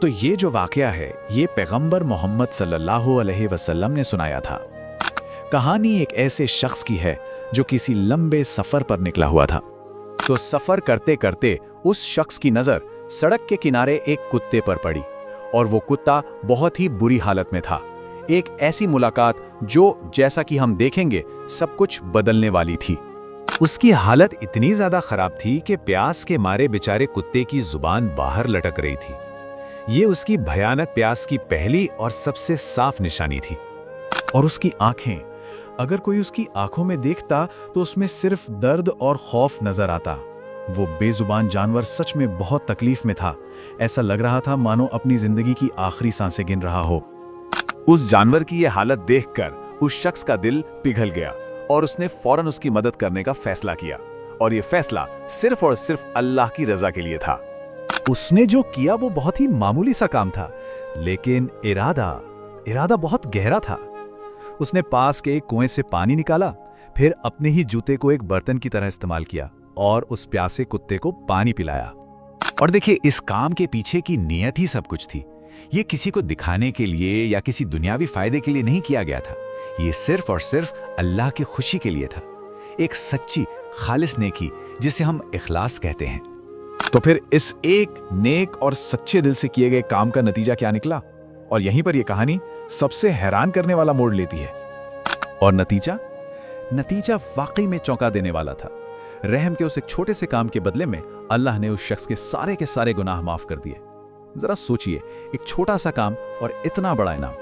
तो ये जो वाकया है, ये पैगंबर मोहम्मद सल्लल्लाहु अलैहि वसल्लम ने सुनाया था। कहानी एक ऐसे शख्स की है जो किसी लंबे सफर पर निकला हुआ था। तो सफर करते करते उस शख्स की नजर सड़क के किनारे एक कुत्ते पर पड़ी और वो कुत्ता बहुत ही बुरी हालत में था। एक ऐसी मुलाकात जो, जैसा कि हम देखेंगे, सब कुछ बदलने वाली थी। उसकी हालत इतनी ज्यादा खराब थी कि प्यास के मारे बेचारे कुत्ते की जुबान बाहर लटक रही थी। ये उसकी भयानक प्यास की पहली और सबसे साफ निशानी थी। और उसकी आंखें, अगर कोई उसकी आंखों में देखता तो उसमें सिर्फ दर्द और खौफ नजर आता। वो बेजुबान जानवर सच में बहुत तकलीफ में था। ऐसा लग रहा था मानो अपनी जिंदगी की आखिरी सांसें गिन रहा हो। उस जानवर की ये हालत देखकर उस शख्स का दिल पिघल गया और उसने फौरन उसकी मदद करने का फैसला किया। और ये फैसला सिर्फ और सिर्फ अल्लाह की रजा के लिए था। उसने जो किया वो बहुत ही मामूली सा काम था, लेकिन इरादा बहुत गहरा था। उसने पास के एक कुएं से पानी निकाला, फिर अपने ही जूते को एक बर्तन की तरह इस्तेमाल किया और उस प्यासे कुत्ते को पानी पिलाया। और देखिए, इस काम के पीछे की नीयत ही सब कुछ थी। ये किसी को दिखाने के लिए या किसी दुनियावी फायदे के लिए नहीं किया गया था। ये सिर्फ और सिर्फ अल्लाह की खुशी के लिए था। एक सच्ची खालिस नेकी, जिसे हम इखलास कहते हैं। तो फिर इस एक नेक और सच्चे दिल से किए गए काम का नतीजा क्या निकला? और यहीं पर यह कहानी सबसे हैरान करने वाला मोड़ लेती है। और नतीजा वाकई में चौंका देने वाला था। रहम के उस एक छोटे से काम के बदले में अल्लाह ने उस शख्स के सारे गुनाह माफ कर दिए। जरा सोचिए, एक छोटा सा काम और इतना बड़ा इनाम।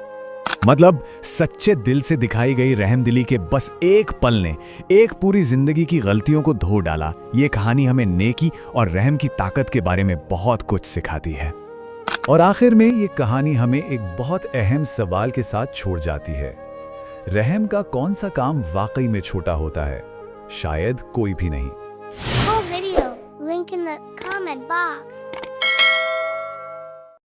मतलब सच्चे दिल से दिखाई गई रहमदिली के बस एक पल ने एक पूरी जिंदगी की गलतियों को धो डाला। ये कहानी हमें नेकी और रहम की ताकत के बारे में बहुत कुछ सिखाती है। और आखिर में ये कहानी हमें एक बहुत अहम सवाल के साथ छोड़ जाती है। रहम का कौन सा काम वाकई में छोटा होता है? शायद कोई भी नहीं। Full video, link in the comment box.